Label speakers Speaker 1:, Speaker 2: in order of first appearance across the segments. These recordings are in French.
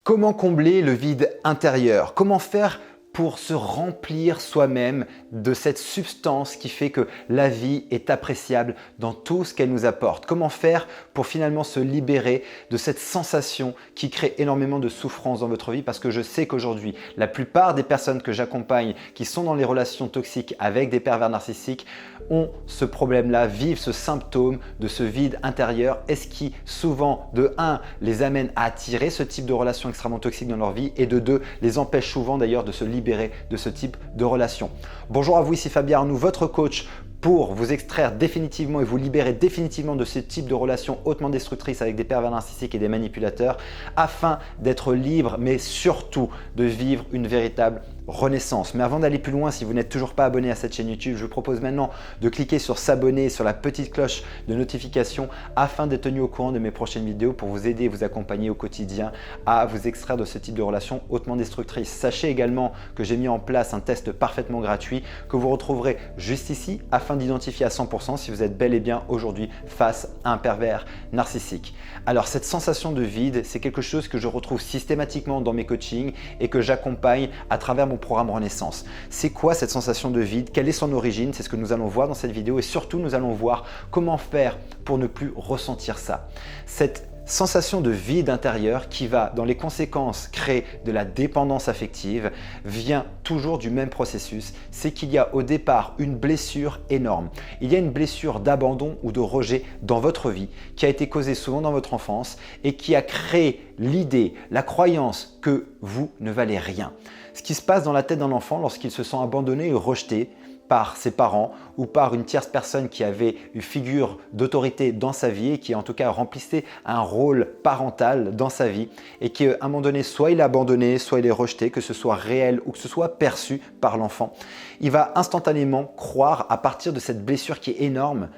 Speaker 1: Comment combler le vide intérieur? Comment faire pour se remplir soi-même de cette substance qui fait que la vie est appréciable dans tout ce qu'elle nous apporte? Comment faire pour finalement se libérer de cette sensation qui crée énormément de souffrance dans votre vie? Parce que je sais qu'aujourd'hui, la plupart des personnes que j'accompagne qui sont dans les relations toxiques avec des pervers narcissiques ont ce problème-là, vivent ce symptôme de ce vide intérieur, et ce qui souvent, de 1, les amène à attirer ce type de relations extrêmement toxiques dans leur vie, et de 2, les empêche souvent d'ailleurs de se libérer de ce type de relation. Bonjour à vous, ici Fabien Arnoux, votre coach pour vous extraire définitivement et vous libérer définitivement de ce type de relations hautement destructrices avec des pervers narcissiques et des manipulateurs, afin d'être libre, mais surtout de vivre une véritable renaissance. Mais avant d'aller plus loin, si vous n'êtes toujours pas abonné à cette chaîne YouTube, je vous propose maintenant de cliquer sur s'abonner, sur la petite cloche de notification, afin d'être tenu au courant de mes prochaines vidéos pour vous aider et vous accompagner au quotidien à vous extraire de ce type de relations hautement destructrices. Sachez également que j'ai mis en place un test parfaitement gratuit que vous retrouverez juste ici, afin d'identifier à 100% si vous êtes bel et bien aujourd'hui face à un pervers narcissique. Alors cette sensation de vide, c'est quelque chose que je retrouve systématiquement dans mes coachings et que j'accompagne à travers mon programme Renaissance. C'est quoi cette sensation de vide? Quelle est son origine? C'est ce que nous allons voir dans cette vidéo, et surtout nous allons voir comment faire pour ne plus ressentir ça. Cette sensation de vide intérieur qui va, dans les conséquences, créer de la dépendance affective, vient toujours du même processus. C'est qu'il y a au départ une blessure énorme. Il y a une blessure d'abandon ou de rejet dans votre vie qui a été causée souvent dans votre enfance et qui a créé l'idée, la croyance que vous ne valez rien. Ce qui se passe dans la tête d'un enfant lorsqu'il se sent abandonné et rejeté par ses parents ou par une tierce personne qui avait une figure d'autorité dans sa vie et qui en tout cas remplissait un rôle parental dans sa vie, et qu'à un moment donné, soit il est abandonné, soit il est rejeté, que ce soit réel ou que ce soit perçu par l'enfant. Il va instantanément croire, à partir de cette blessure qui est énorme,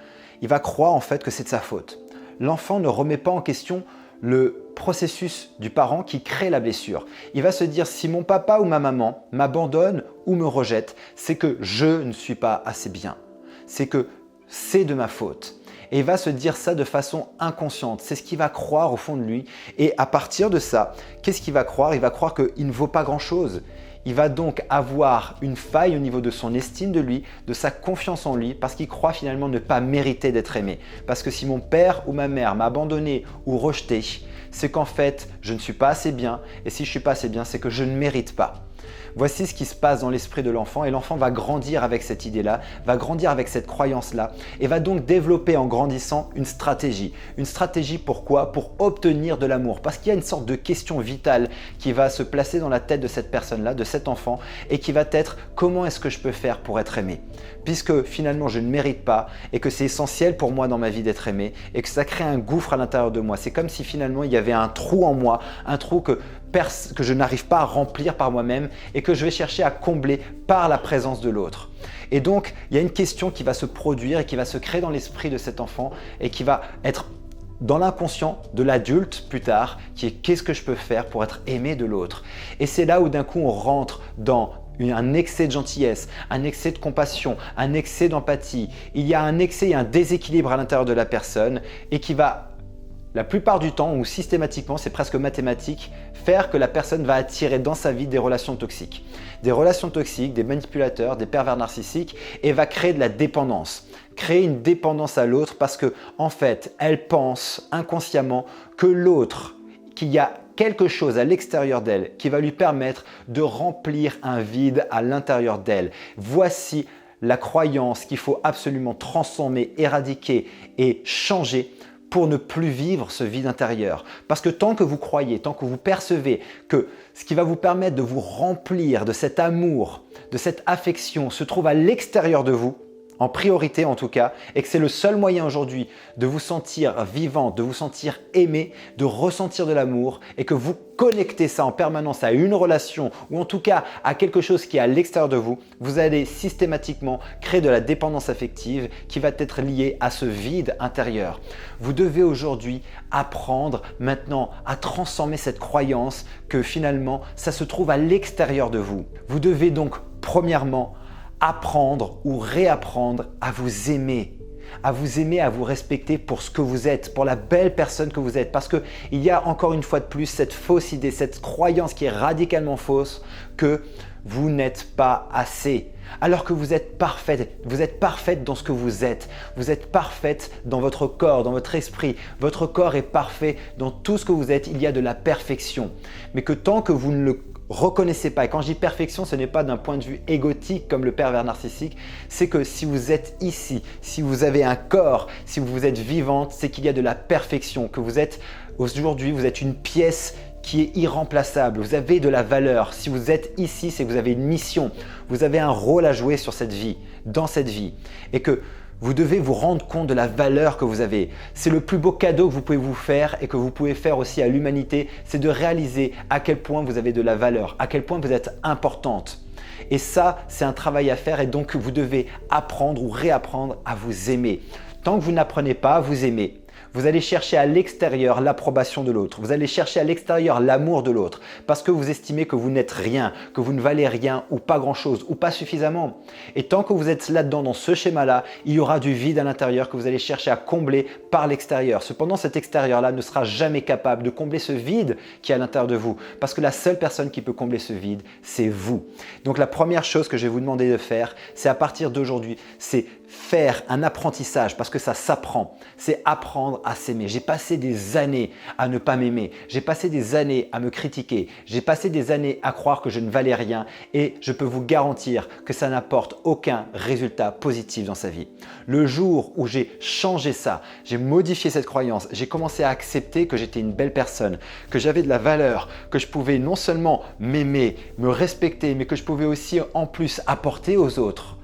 Speaker 1: il va croire en fait que c'est de sa faute. L'enfant ne remet pas en question le processus du parent qui crée la blessure. Il va se dire, si mon papa ou ma maman m'abandonne ou me rejette, c'est que je ne suis pas assez bien. C'est que c'est de ma faute. Et il va se dire ça de façon inconsciente. C'est ce qu'il va croire au fond de lui. Et à partir de ça, qu'est-ce qu'il va croire? Il va croire qu'il ne vaut pas grand-chose. Il va donc avoir une faille au niveau de son estime de lui, de sa confiance en lui, parce qu'il croit finalement ne pas mériter d'être aimé. Parce que si mon père ou ma mère m'a abandonné ou rejeté, c'est qu'en fait, je ne suis pas assez bien. Et si je ne suis pas assez bien, c'est que je ne mérite pas. Voici ce qui se passe dans l'esprit de l'enfant, et l'enfant va grandir avec cette idée-là, va grandir avec cette croyance-là, et va donc développer en grandissant une stratégie. Une stratégie pourquoi? Pour obtenir de l'amour. Parce qu'il y a une sorte de question vitale qui va se placer dans la tête de cette personne-là, de cet enfant, et qui va être: comment est-ce que je peux faire pour être aimé? Puisque finalement je ne mérite pas, et que c'est essentiel pour moi dans ma vie d'être aimé, et que ça crée un gouffre à l'intérieur de moi. C'est comme si finalement il y avait un trou en moi, un trou que je n'arrive pas à remplir par moi-même et que je vais chercher à combler par la présence de l'autre. Et donc, il y a une question qui va se produire et qui va se créer dans l'esprit de cet enfant et qui va être dans l'inconscient de l'adulte plus tard, qui est: qu'est-ce que je peux faire pour être aimé de l'autre? Et c'est là où d'un coup on rentre dans un excès de gentillesse, un excès de compassion, un excès d'empathie. Il y a un excès et un déséquilibre à l'intérieur de la personne, et qui va, la plupart du temps ou systématiquement, c'est presque mathématique, faire que la personne va attirer dans sa vie des relations toxiques. Des relations toxiques, des manipulateurs, des pervers narcissiques, et va créer de la dépendance. Créer une dépendance à l'autre parce que, en fait, elle pense inconsciemment que l'autre, qu'il y a quelque chose à l'extérieur d'elle qui va lui permettre de remplir un vide à l'intérieur d'elle. Voici la croyance qu'il faut absolument transformer, éradiquer et changer pour ne plus vivre ce vide intérieur. Parce que tant que vous croyez, tant que vous percevez que ce qui va vous permettre de vous remplir de cet amour, de cette affection se trouve à l'extérieur de vous, en priorité en tout cas, et que c'est le seul moyen aujourd'hui de vous sentir vivant, de vous sentir aimé, de ressentir de l'amour, et que vous connectez ça en permanence à une relation ou en tout cas à quelque chose qui est à l'extérieur de vous, vous allez systématiquement créer de la dépendance affective qui va être liée à ce vide intérieur. Vous devez aujourd'hui apprendre maintenant à transformer cette croyance que finalement ça se trouve à l'extérieur de vous. Vous devez donc premièrement apprendre ou réapprendre à vous aimer. à vous aimer, à vous respecter pour ce que vous êtes, pour la belle personne que vous êtes. Parce qu'il y a encore une fois de plus cette fausse idée, cette croyance qui est radicalement fausse que vous n'êtes pas assez. Alors que vous êtes parfaite dans ce que vous êtes parfaite dans votre corps, dans votre esprit. Votre corps est parfait dans tout ce que vous êtes, il y a de la perfection. Mais que tant que vous ne le reconnaissez pas, et quand je dis perfection, ce n'est pas d'un point de vue égotique comme le pervers narcissique, c'est que si vous êtes ici, si vous avez un corps, si vous êtes vivante, c'est qu'il y a de la perfection, que vous êtes aujourd'hui, vous êtes une pièce qui est irremplaçable, vous avez de la valeur. Si vous êtes ici, c'est que vous avez une mission, vous avez un rôle à jouer sur cette vie, dans cette vie, et que vous devez vous rendre compte de la valeur que vous avez. C'est le plus beau cadeau que vous pouvez vous faire et que vous pouvez faire aussi à l'humanité, c'est de réaliser à quel point vous avez de la valeur, à quel point vous êtes importante. Et ça, c'est un travail à faire et donc vous devez apprendre ou réapprendre à vous aimer. Tant que vous n'apprenez pas à vous aimer, vous allez chercher à l'extérieur l'approbation de l'autre. Vous allez chercher à l'extérieur l'amour de l'autre parce que vous estimez que vous n'êtes rien, que vous ne valez rien ou pas grand-chose ou pas suffisamment. Et tant que vous êtes là-dedans, dans ce schéma-là, il y aura du vide à l'intérieur que vous allez chercher à combler par l'extérieur. Cependant, cet extérieur-là ne sera jamais capable de combler ce vide qui est à l'intérieur de vous parce que la seule personne qui peut combler ce vide, c'est vous. Donc la première chose que je vais vous demander de faire, c'est à partir d'aujourd'hui, c'est faire un apprentissage parce que ça s'apprend. C'est apprendre à s'aimer. J'ai passé des années à ne pas m'aimer. J'ai passé des années à me critiquer. J'ai passé des années à croire que je ne valais rien et je peux vous garantir que ça n'apporte aucun résultat positif dans sa vie. Le jour où j'ai changé ça, j'ai modifié cette croyance, j'ai commencé à accepter que j'étais une belle personne, que j'avais de la valeur, que je pouvais non seulement m'aimer, me respecter, mais que je pouvais aussi en plus apporter aux autres.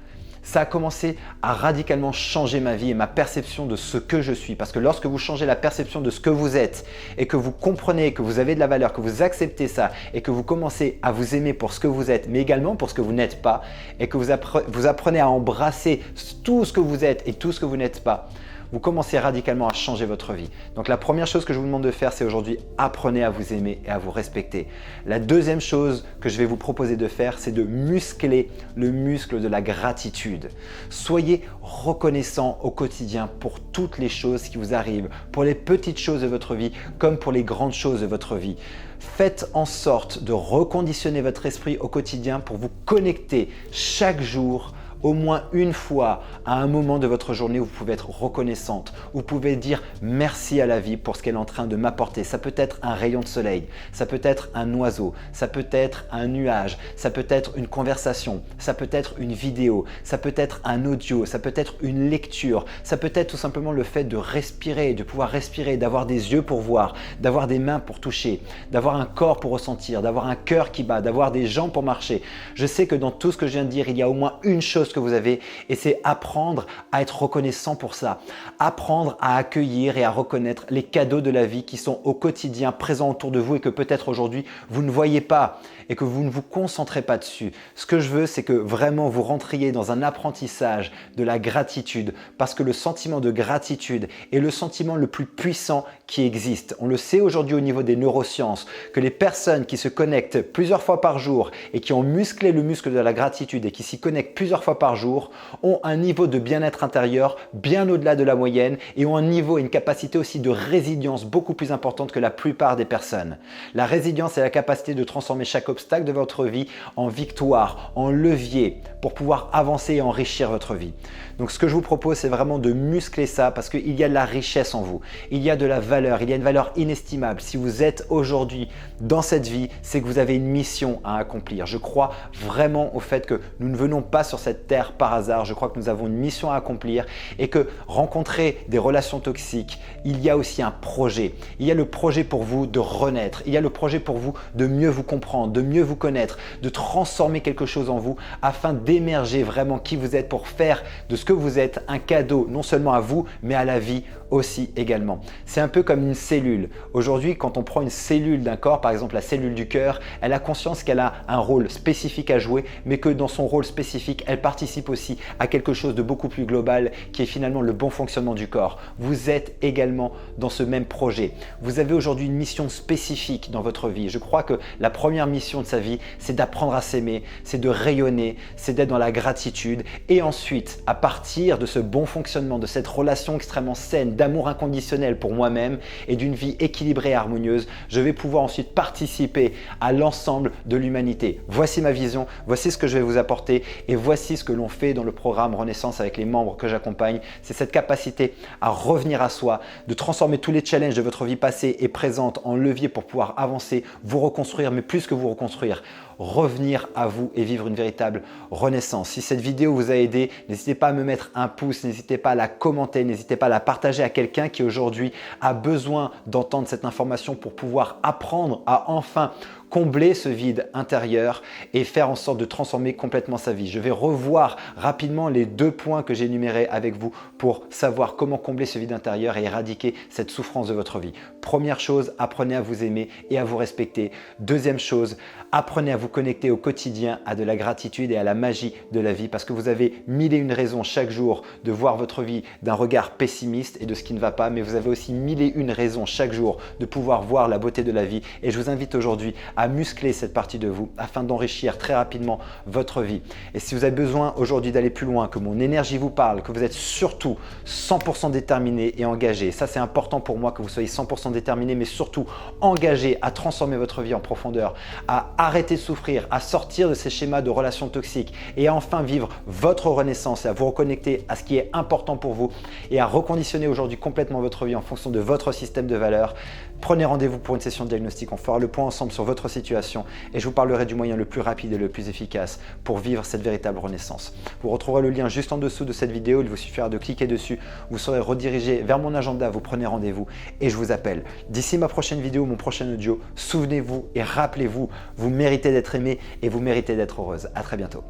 Speaker 1: Ça a commencé à radicalement changer ma vie et ma perception de ce que je suis. Parce que lorsque vous changez la perception de ce que vous êtes et que vous comprenez que vous avez de la valeur, que vous acceptez ça et que vous commencez à vous aimer pour ce que vous êtes, mais également pour ce que vous n'êtes pas et que vous apprenez à embrasser tout ce que vous êtes et tout ce que vous n'êtes pas, vous commencez radicalement à changer votre vie. Donc la première chose que je vous demande de faire, c'est aujourd'hui apprenez à vous aimer et à vous respecter. La deuxième chose que je vais vous proposer de faire, c'est de muscler le muscle de la gratitude. Soyez reconnaissant au quotidien pour toutes les choses qui vous arrivent, pour les petites choses de votre vie comme pour les grandes choses de votre vie. Faites en sorte de reconditionner votre esprit au quotidien pour vous connecter chaque jour au moins une fois à un moment de votre journée où vous pouvez être reconnaissante, où vous pouvez dire merci à la vie pour ce qu'elle est en train de m'apporter. Ça peut être un rayon de soleil, ça peut être un oiseau, ça peut être un nuage, ça peut être une conversation, ça peut être une vidéo, ça peut être un audio, ça peut être une lecture, ça peut être tout simplement le fait de respirer, de pouvoir respirer, d'avoir des yeux pour voir, d'avoir des mains pour toucher, d'avoir un corps pour ressentir, d'avoir un cœur qui bat, d'avoir des jambes pour marcher. Je sais que dans tout ce que je viens de dire, il y a au moins une chose que vous avez et c'est apprendre à être reconnaissant pour ça. Apprendre à accueillir et à reconnaître les cadeaux de la vie qui sont au quotidien présents autour de vous et que peut-être aujourd'hui vous ne voyez pas et que vous ne vous concentrez pas dessus. Ce que je veux, c'est que vraiment vous rentriez dans un apprentissage de la gratitude parce que le sentiment de gratitude est le sentiment le plus puissant qui existe. On le sait aujourd'hui au niveau des neurosciences que les personnes qui se connectent plusieurs fois par jour et qui ont musclé le muscle de la gratitude et qui s'y connectent plusieurs fois par jour ont un niveau de bien-être intérieur bien au-delà de la moyenne et ont un niveau et une capacité aussi de résilience beaucoup plus importante que la plupart des personnes. La résilience est la capacité de transformer chaque obstacle de votre vie en victoire, en levier pour pouvoir avancer et enrichir votre vie. Donc ce que je vous propose, c'est vraiment de muscler ça parce qu'il y a de la richesse en vous, il y a de la valeur, il y a une valeur inestimable. Si vous êtes aujourd'hui dans cette vie, c'est que vous avez une mission à accomplir. Je crois vraiment au fait que nous ne venons pas sur cette terre par hasard. Je crois que nous avons une mission à accomplir et que rencontrer des relations toxiques, il y a aussi un projet. Il y a le projet pour vous de renaître. Il y a le projet pour vous de mieux vous comprendre, de mieux vous connaître, de transformer quelque chose en vous afin d'émerger vraiment qui vous êtes pour faire de ce que vous êtes un cadeau non seulement à vous mais à la vie aussi également. C'est un peu comme une cellule. Aujourd'hui, quand on prend une cellule d'un corps, par exemple la cellule du cœur, elle a conscience qu'elle a un rôle spécifique à jouer mais que dans son rôle spécifique, elle participe participe aussi à quelque chose de beaucoup plus global qui est finalement le bon fonctionnement du corps. Vous êtes également dans ce même projet. Vous avez aujourd'hui une mission spécifique dans votre vie. Je crois que la première mission de sa vie, c'est d'apprendre à s'aimer, c'est de rayonner, c'est d'être dans la gratitude et ensuite, à partir de ce bon fonctionnement, de cette relation extrêmement saine, d'amour inconditionnel pour moi-même et d'une vie équilibrée et harmonieuse, je vais pouvoir ensuite participer à l'ensemble de l'humanité. Voici ma vision, voici ce que je vais vous apporter et voici ce que l'on fait dans le programme Renaissance avec les membres que j'accompagne. C'est cette capacité à revenir à soi, de transformer tous les challenges de votre vie passée et présente en levier pour pouvoir avancer, vous reconstruire, mais plus que vous reconstruire, revenir à vous et vivre une véritable renaissance. Si cette vidéo vous a aidé, n'hésitez pas à me mettre un pouce, n'hésitez pas à la commenter, n'hésitez pas à la partager à quelqu'un qui aujourd'hui a besoin d'entendre cette information pour pouvoir apprendre à enfin combler ce vide intérieur et faire en sorte de transformer complètement sa vie. Je vais revoir rapidement les 2 points que j'ai énumérés avec vous pour savoir comment combler ce vide intérieur et éradiquer cette souffrance de votre vie. Première chose, apprenez à vous aimer et à vous respecter. Deuxième chose, apprenez à vous connecter au quotidien à de la gratitude et à la magie de la vie parce que vous avez 1001 raisons chaque jour de voir votre vie d'un regard pessimiste et de ce qui ne va pas, mais vous avez aussi 1001 raisons chaque jour de pouvoir voir la beauté de la vie et je vous invite aujourd'hui à muscler cette partie de vous afin d'enrichir très rapidement votre vie. Et si vous avez besoin aujourd'hui d'aller plus loin, que mon énergie vous parle, que vous êtes surtout 100% déterminé et engagé, ça c'est important pour moi que vous soyez 100% déterminé mais surtout engagé à transformer votre vie en profondeur, à arrêter de souffrir, à sortir de ces schémas de relations toxiques et à enfin vivre votre renaissance et à vous reconnecter à ce qui est important pour vous et à reconditionner aujourd'hui complètement votre vie en fonction de votre système de valeurs. Prenez rendez-vous pour une session de diagnostic. On fera le point ensemble sur votre situation et je vous parlerai du moyen le plus rapide et le plus efficace pour vivre cette véritable renaissance. Vous retrouverez le lien juste en dessous de cette vidéo. Il vous suffira de cliquer dessus. Vous serez redirigé vers mon agenda. Vous prenez rendez-vous et je vous appelle. D'ici ma prochaine vidéo, mon prochain audio, souvenez-vous et rappelez-vous, vous méritez d'être aimé et vous méritez d'être heureuse. À très bientôt.